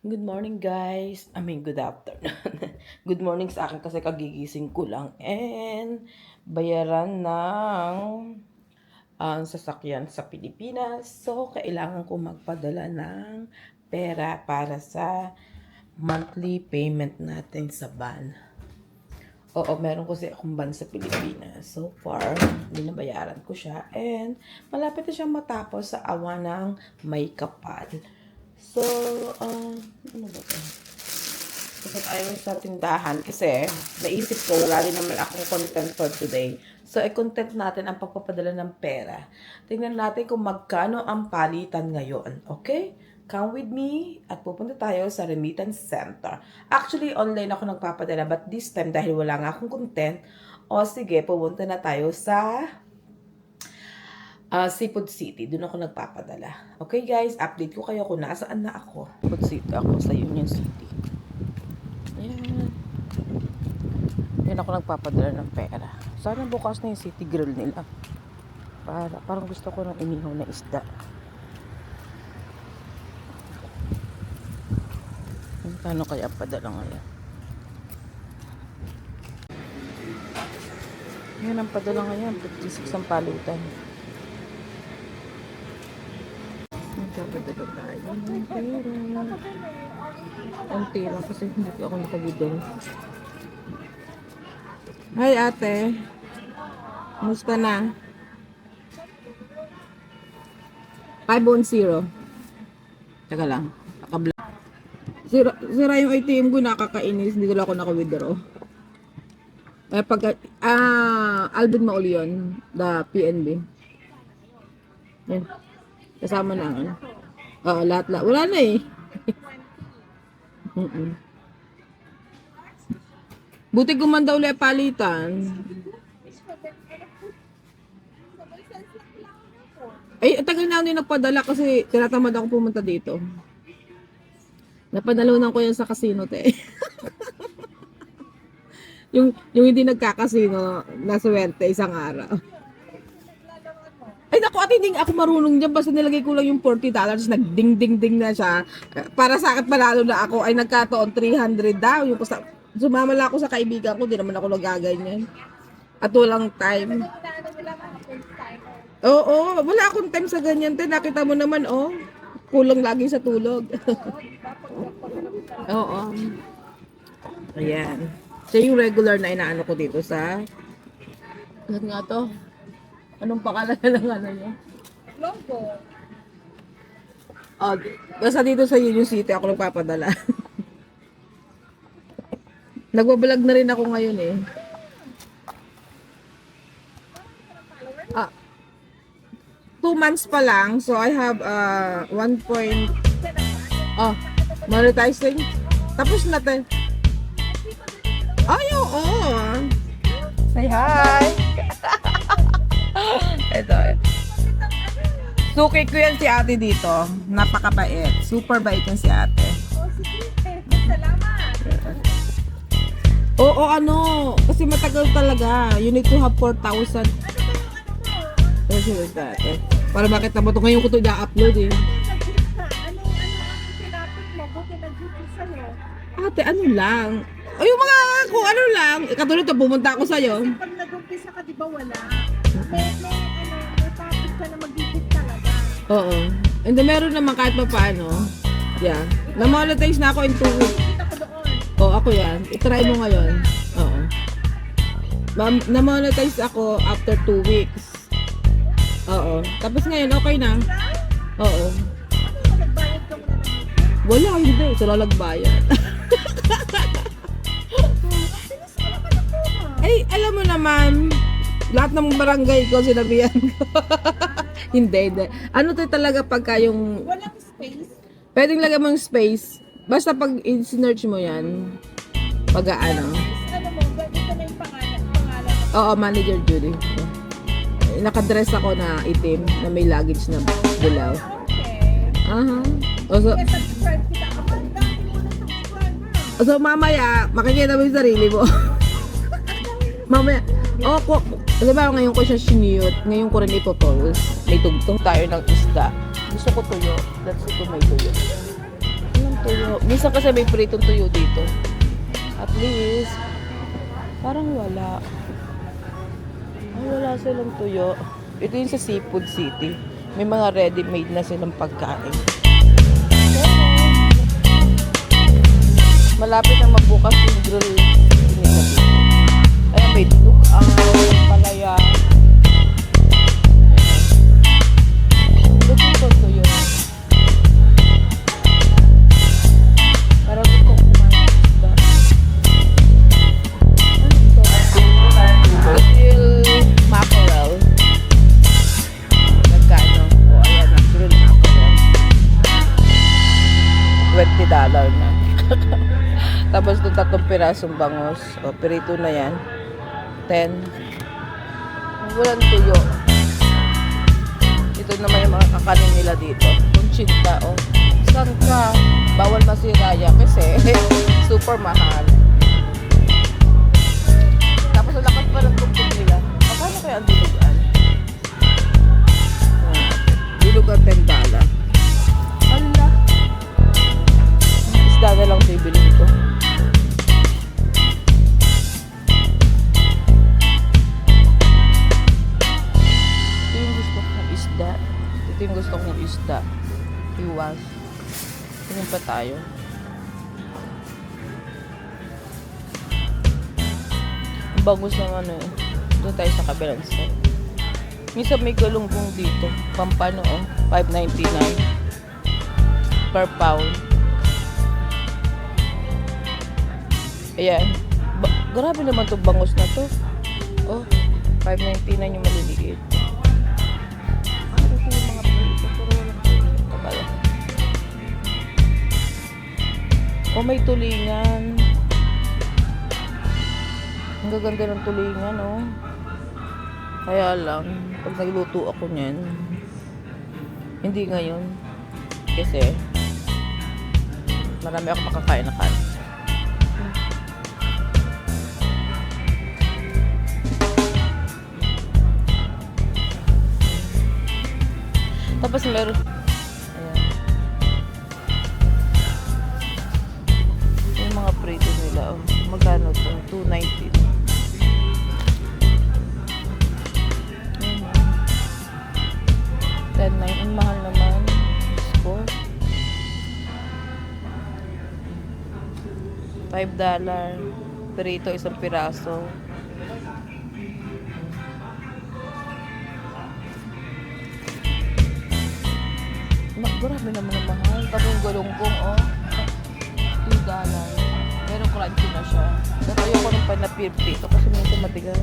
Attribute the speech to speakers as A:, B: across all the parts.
A: Good morning guys. Good afternoon. Good morning sa akin kasi kagigising ko lang. And bayaran ng sasakyan sa Pilipinas. So, kailangan ko magpadala ng pera para sa monthly payment natin sa van. Oo, meron kasi akong van sa Pilipinas. So far, binabayaran ko siya. And malapit na siyang matapos sa awa ng may kapal. So, ano ba ito? Kasi tayo sa tindahan kasi naisip ko wala rin naman akong content for today. So, i-content natin ang pagpapadala ng pera. Tingnan natin kung magkano ang palitan ngayon. Okay? Come with me at pupunta tayo sa remittance center. Actually, online ako nagpapadala but this time dahil wala nga akong content, sige, pupunta na tayo sa Seafood City. Doon ako nagpapadala. Okay guys, update ko kayo kung nasaan na ako. Seafood City ako sa Union City. Ayan. Doon ako nagpapadala ng pera. Sana bukas na yung city grill nila. Parang gusto ko ng inihaw na isda. Kano kaya padala ngayon? Yan ang padala ngayon. 56 ang palitan. Magpapadala tayo ng pera. Unti lang kasi hindi ako nakabidol. Hi ate. Musta na? 510. Teka lang. Sira yung ATM ko, nakakainis. Hindi ko lang ako naka-withdraw. Alvin Maulion, the PNB. Yan. Kasama na. Lahat. Wala na eh. Buti gumanda ulit palitan. Ay, tagal na ako din nagpadala kasi tinatamad ako pumunta dito. Napanalunan ko yan sa casino, te. yung hindi nagkakasino, naswerte isang araw. Ay, naku, at hindi ako marunong dyan. Basta nilagay ko lang yung $40, nagding-ding-ding na siya. Para sa akin, panalo na ako, ay nagkataon 300 daw. Yung sumama lang ako sa kaibigan ko, di naman ako nagaganyan. At walang time. Oo, wala akong time sa ganyan, te. Nakita mo naman, kulang lagi sa tulog. Oo. Ayan. So, yung regular na inaano ko dito sa... Ano nga to? Anong pangalan ng ano niya?
B: Logo.
A: Basta dito sa Union City ako nagpapadala. Nagbablog na rin ako ngayon eh. 2 months pa lang. So, I have 1 point... monetizing. Tapos na tayo. Ay, oo. Say hi. Ito. Suki ko yan si ate dito. Napakabait. Super bait yan si ate.
B: Salamat.
A: Oo, kasi matagal talaga. You need to have 4,000. Kasi ate. Para makita mo ito. Ngayon ko ito i-upload eh. Ate, ano lang? O yung mga kung ano lang. Katulad ito, pumunta ako sa'yo.
B: Pag nag-umpisa ka, di ba wala? May topic ka na mag-isip talaga.
A: Oo. And then, meron naman kahit pa paano. Yeah. Na-monetize na ako in 2 weeks.
B: Kita ko doon.
A: Oo, ako yan. I-try mo ngayon. Oo. Na-monetize ako after 2 weeks. Oo. Tapos ngayon, okay na. Oo.
B: Nagbayad ka muna ng
A: Wala, hindi. Sila nagbayad. Ay, alam mo naman, lahat ng barangay ko, sinabihan ko. Hindi. Ano to talaga pagka yung...
B: walang space.
A: Pwedeng lagyan mo yung space. Basta pag i-search mo yan, pag ano.
B: Ano mo, dito na yung pangalan.
A: Oo, manager Judy. Nakadress ako na itim, na may luggage na bulaw.
B: Okay.
A: Aha. So,
B: Kaya subscribe kita. Ang dami mo na subscriber.
A: so, mamaya, makikita mo yung sarili mo. Mamaya, di ba ngayon ko siya siniyot, ngayon ko rin ito-toast. May tugtong tayo ng isda. Gusto ko tuyo. That's ito may tuyo. Anong tuyo? Minsan kasi may pritong tuyo dito. At least, parang wala. Ay, wala silang tuyo. Ito yung sa Seafood City. May mga ready-made na silang pagkain. Malapit na magbukas yung grill nila dito. Ayan, may dugang, palaya. Looking for tuyo. Parang gusto ko kumain ng isda. Grill mackerel. Nagkano? O ayan ang grill mackerel. $20 na. Tapos doon 3 pirasong bangos. O, pirito na yan. 10. Walang tuyo. Ito naman yung mga kakanin nila dito. Kunchinta, o. Saan ka? Bawal masira yan kasi super mahal. Tapos ang lakas pa ng tugtog nila. Paano kaya ang dilugan? Dilugan $10. Hala. Isda na lang bibilin ko. Ito yung gusto kong isda. Ito yung gusto kong isda. Iwas. Tingin pa tayo. Ang bangus ng ano eh. Doon tayo sa kabilang side. Minsan may galunggong dito. Pampano oh. $5.99 per pound. Ayan. Grabe naman itong bangus na to. Oh, $5.99 yung maliliit. Ano yung mga prito? Pero walang tulingan. Kabala. Oh, may tulingan. Ang gaganda ng tulingan, oh. Kaya lang, pag nagluto ako niyan, hindi ngayon. Kasi, marami ako makakain na kanin. Tapos meron, ayan. Yung mga prito nila, oh. Magkano to? $2.90. $10.9. Ang mahal naman. Score. $5. Prito, isang piraso. Grabe naman ang mahal. Tapos yung galunggong, oh. $2. Pero crunchy na siya. Pero ayoko nung panapirpito kasi minsan matigas.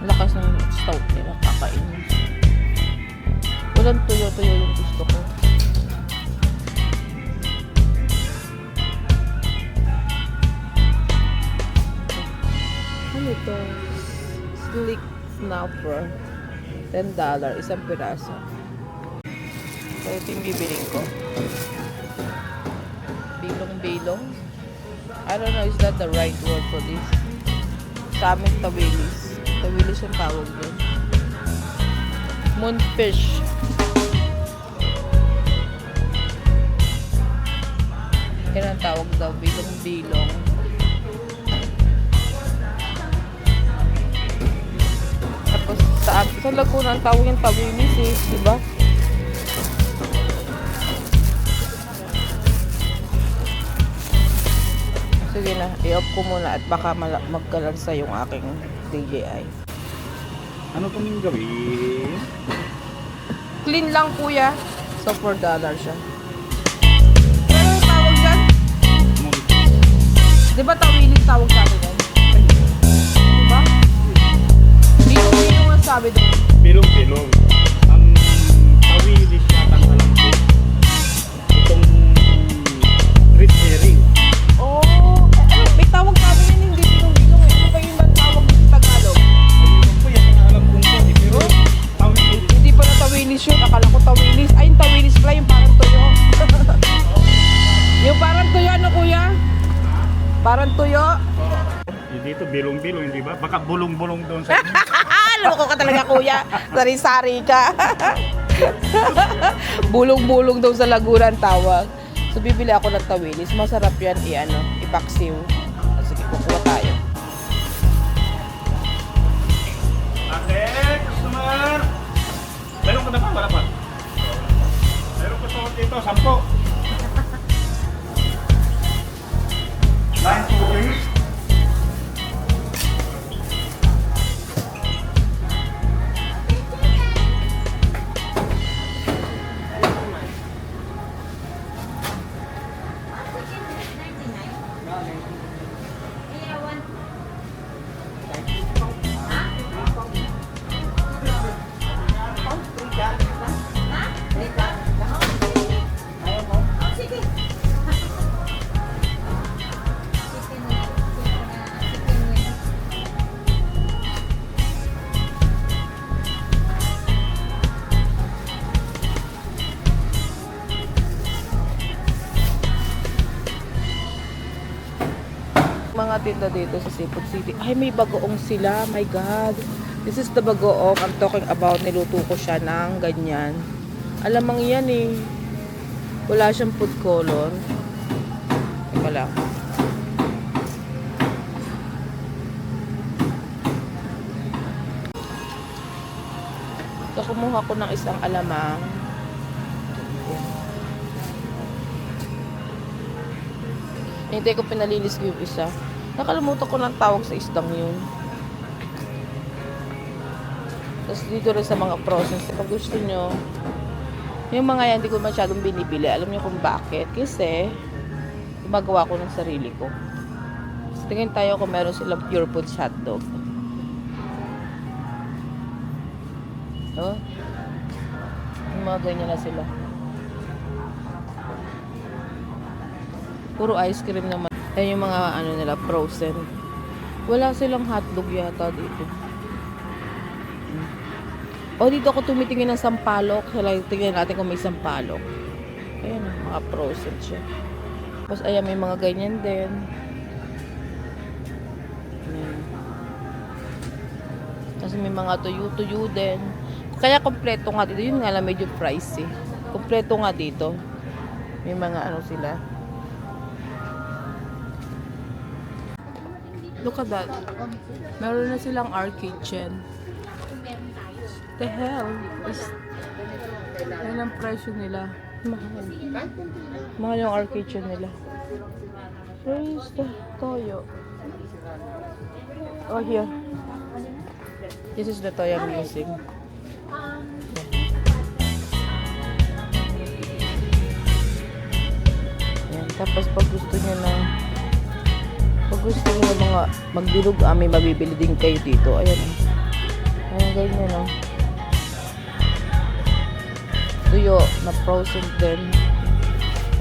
A: Lakas ng stout nila. Kakainin. Walang tuyo-tuyo yung gusto ko. Ano ito? Slick snapper. $10. Isang piraso. So, ito yung bibiling ko. Bilong-bilong. I don't know, is that the right word for this? Sa amin, tawilis. Tawilis yung tawag doon. Moonfish. Yan ang tawag daw. Bilong-bilong. Tapos sa Laguna ang tawag yung tawilis eh. Diba? Sige na, i-off ko muna at baka magkalansa yung aking DJI.
C: Ano kaming gawin?
A: Clean lang kuya. So $4 siya. Pero yung tawag dyan? Di ba tawilis tawag sa atin yan? Di ba? Bilong-bilong ang sabi doon.
C: Bilong-bilong. Ang tawilis yata ang alam ko. Itong red herring.
A: Oh, ano, may tawag sa amin yan, hindi bilong-bilong eh. Ano ba yung ibang tawag sa Tagalog?
C: Ayun po yan ang alam kong ko. Pero tawilis.
A: Hindi pa na tawilis yun. Akala ko tawilis. Ay, yung tawilis pala, yung parang tuyo. Yung parang tuyo, ano kuya? Parang tuyo.
C: Dito bilong-bilong, di ba? Baka bulong-bulong doon sa
A: Loko ka talaga, kuya. Sari-sari ka. Bulong-bulong daw sa Laguna ang tawag. So, bibili ako ng tawilis. Masarap yan ipaksiw. Sige, kukuha tayo.
C: Ate, customer! Meron ka na pa para pa? Meron ka sa dito, 10. Line 2, please.
A: Mga tinda dito sa Seafood City. Ay, may bagoong sila. My God. This is the bagoong I'm talking about. Niluto ko siya ng ganyan. Alamang yan eh. Wala siyang food color. Teka lang. So, kumuha ko ng isang alamang. Hintay ko pinalinis ko yung isa. Nakalimutan ko ng tawag sa isdang yun. Tapos dito rin sa mga process. Pag gusto nyo, yung mga yan, hindi ko masyadong binibili. Alam nyo kung bakit? Kasi, gumagawa ko ng sarili ko. Tapos tingin tayo kung meron silang Pure Foods hotdog. Oh. Yung mga ganyan na sila. Puro ice cream naman. Ayan yung mga ano nila, frozen. Wala silang hotdog yata dito. O dito ako tumitingin ng sampalok. Tingnan natin kung may sampalok. Ayan, mga frozen siya. Tapos ayan, may mga ganyan din. Ayan. Kasi may mga tuyo-tuyo din. Kaya kompleto nga dito. Yun nga lang, medyo pricey. Kompleto nga dito. May mga ano sila. Look at that. Meron na silang our kitchen. The hell? Yan ang presyo nila. Mahal. Mahal yung our kitchen nila. Where is the toyo? Oh, here. This is the toyo I'm using. Yan. Tapos pag gusto nyo na gusto nyo mga magbilog, may mabibili din kayo dito. Ayan. Ayan, ganyan, no? Tuyo, na frozen din.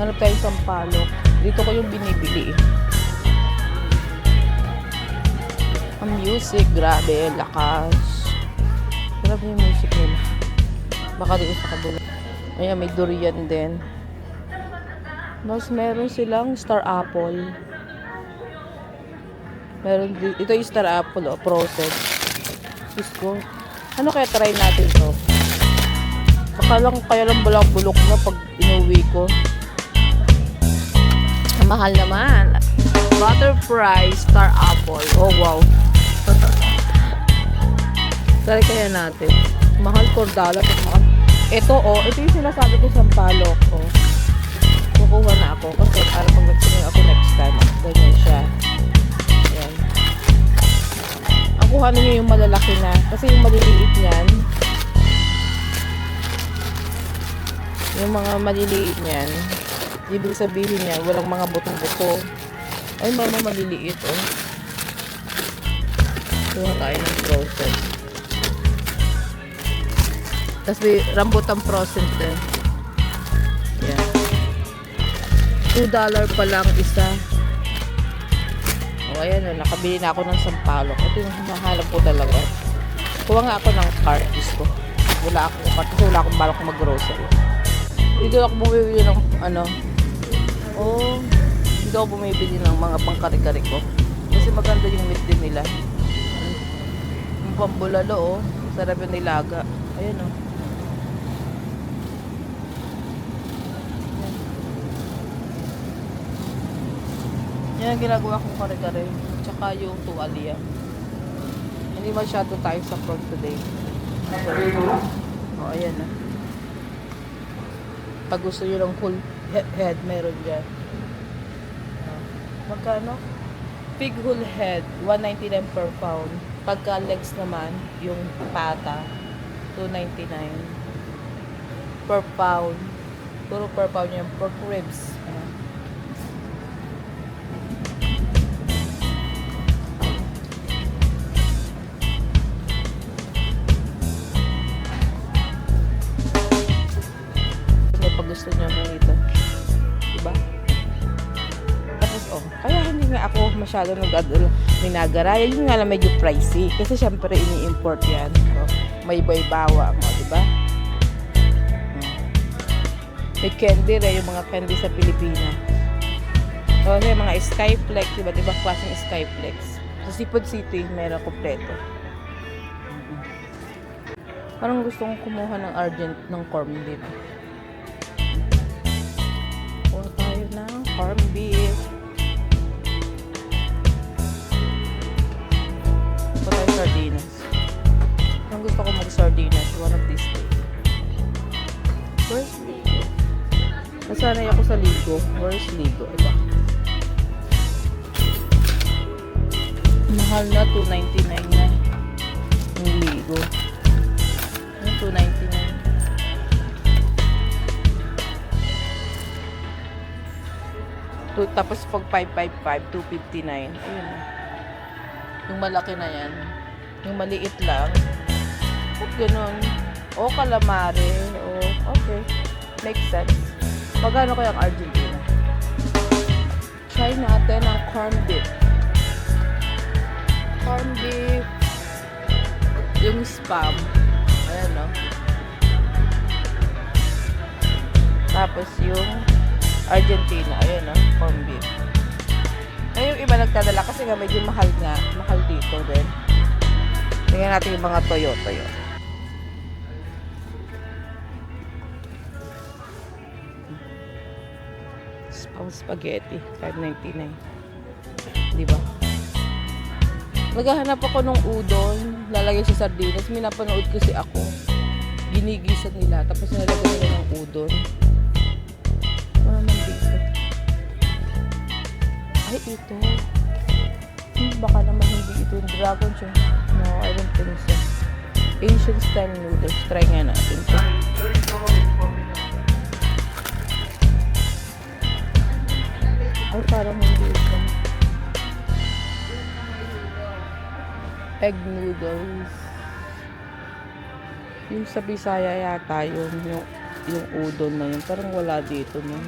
A: Hanap tayong sampalok. Dito ko yung binibili. Ang music, grabe, lakas. Grabe yung music nila. Baka dito sa kabila. Ayan, may durian din. Mas meron silang star apple. Meron dito. Ito yung star apple, frozen. Diyos ko. Ano kaya try natin to? Kaya lang bulok na pag inuwi ko. Ang mahal naman. Butter fry, star apple. Oh, wow. Try kaya natin. Mahal $4. Ito, ito yung sinasabi ko sa palok. Kukuha na ako. Kasi para pag nagsinay ako next time. Ganyan siya. Ayan. Ang kuha ninyo yung malalaki na. Kasi yung maliliit niyan, yung mga maliliit niyan, ibig sabihin niyan, walang mga butong-buto. Ay, mga maliliit, Kuha tayo ng frozen. Tapos may rambutan frozen din. Yan. $2 pa lang isa. O, ayan, nakabili na ako ng sampalok. Ito yung hinahanap ko talaga. Kuha nga ako ng cartis ko. Wala akong balak mag-grocery. Dito ako bumibili ng dito ako bumibili ng mga pangkari-kari ko. Kasi maganda yung meat din nila. pambulalo, oh. Sarap yung nilaga. Ayan, oh. Yan ang ginagawa kong kare-kare. Tsaka yung tuwalya. Hindi masyado tayo sa front today. Oh, ayan na. Pag gusto nyo ng whole head, meron dyan. Magkano? Pig whole head, 199 per pound. Pagka legs naman, yung pata, 299 per pound. Puro per pound yung pork ribs. Pag gusto nyo ganito, diba? Tapos kaya hindi nga ako masyado ninagara. Yun nga lang medyo pricey kasi syempre ini-import yan, so, may baybawa mo, diba? May candy rin, yung mga candy sa Pilipinas. So yung mga Skyflex, diba klaseng Skyflex sa Seafood City meron kompleto. Parang gusto kong kumuha ng ng corned beef. Ng corned beef. Ito tayo sardinas. Ang gusto ko mag-sardinas one of these days. Where's Ligo? Nasanay ako sa Ligo. Where's Ligo? Ito. Mahal na, 299 na yung Ligo. Yung 299. Tapos pag 555, 259. Ayun. Yung malaki na yan. Yung maliit lang. Ba't ganun? O calamari. O, okay. Makes sense. Magkano kaya ang Argentina? Try natin ang corned beef. Corned beef. Yung spam. Ayan, no? Tapos yung Argentina, ayun, no? Corned beef. Ngayon yung iba nagdadala kasi nga medyo mahal nga. Mahal dito din. Tingnan natin yung mga toyo. Spaghetti, $5.99. Diba? Naghahanap ako ng udon, lalagay sa sardinas. May napanood kasi ako. Ginigisan nila, tapos nilagay nila ng udon. Ay, ito. Baka naman hindi ito yung dragon siya. No, I don't think so. Asian style noodles. Try nga natin ito. Ay, parang hindi ito. Egg noodles. Yung sa Bisaya yata yung udon na yun. Parang wala dito no.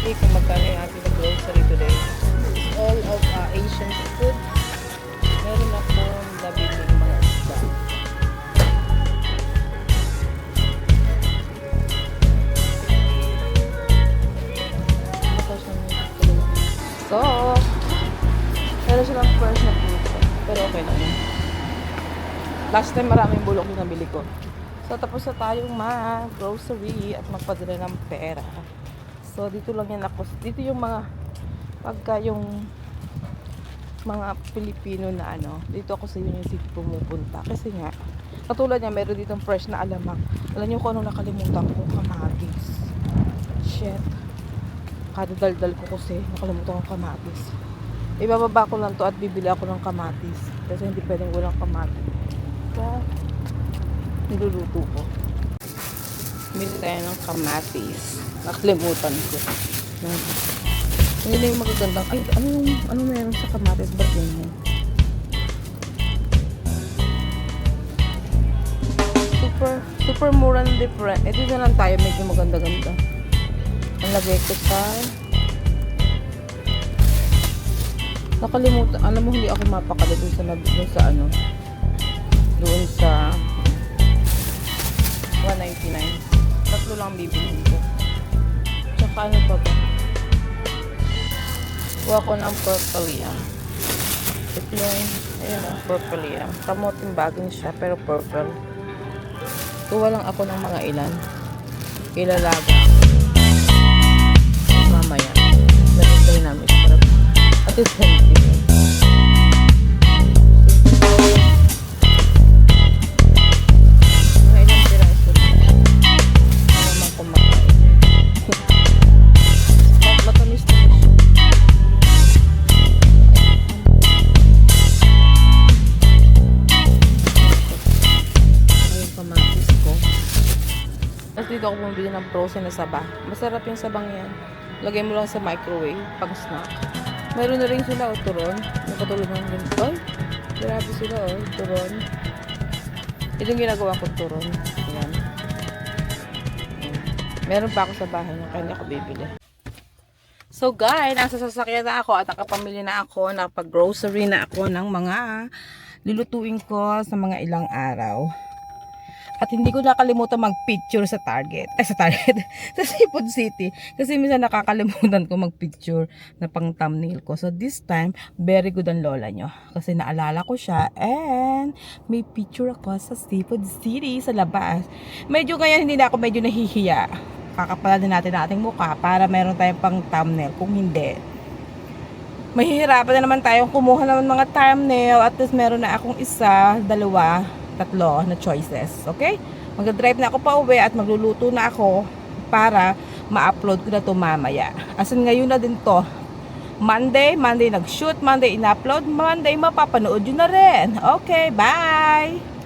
A: Kung magkano yung ating grocery today. It's all of Asian food. Meron akong labing mga isda. So, meron silang fresh na puso. Pero okay lang yun. Last time maraming bulok yung nabili ko. So, tapos na tayong mag-grocery at magpadala ng pera. So, dito lang yan ako. Dito yung mga, pagka yung mga Pilipino na dito ako sa Union City pumupunta. Kasi nga, katulad niya, meron ditong fresh na alamang. Alam niyo kung anong nakalimutan ko? Kamatis. Shit. Kadadaldal ko kasi nakalimutan ko kamatis. Ibababa ko lang to at bibili ako ng kamatis. Kasi hindi pwedeng walang kamatis. So, niluluto ko. Bili tayo ng kamatis. Nakalimutan ko. Hindi na yung magagandang. Ay, ano meron sa kamatis? Ba't yun mo? Super mura ng different. Eh, dito na lang tayo. Medyo maganda-ganda. Ang lagay ko sa... Nakalimutan. Alam mo, hindi ako mapakali doon sa doon sa 199. Tatlo lang bibiliin ko. Tsaka ano pa ba? Kuha ko ng purple yan. Ito yung, ayun ang purple yan. Kamuting baging siya, pero purple. Kuha lang ako ng mga ilan. Ilalaga ako. Mamaya. Lagay namin para at least healthy. Mga ilang piraso. Ano naman kumakain. Matamis na siya. Ayun, kamatis ko. Tapos dito ako bumili ng frozen na saba. Masarap yung sabang yan. Lagay mo lang sa microwave pang snack. Meron na rin sila turon. Nakatulog ng din. Ay, grabe sila turon. Ito yung ginagawa ko turon. Ayan. Meron pa ako sa bahay na kaya ako bibili. So guys, nasa sasakyan na ako at nakapamili na ako, nakapag-grocery na ako ng mga lulutuin ko sa mga ilang araw. At hindi ko nakalimutan mag-picture sa Target. Ay, sa Target. Sa Seafood City. Kasi minsan nakakalimutan ko mag-picture na pang thumbnail ko. So this time, very good ang lola nyo. Kasi naalala ko siya. And may picture ako sa Seafood City sa labas. Medyo kaya hindi na ako medyo nahihiya. Kakapalan natin ang ating mukha para meron tayong pang thumbnail. Kung hindi, mahihirapan na naman tayong kumuha ng mga thumbnail. At least meron na akong isa, dalawa, tatlo na choices. Okay? Mag-drive na ako pa uwi at magluluto na ako para ma-upload ko na to mamaya. As in, ngayon na din to. Monday nag-shoot, Monday in-upload, Monday mapapanood yun na rin. Okay, bye!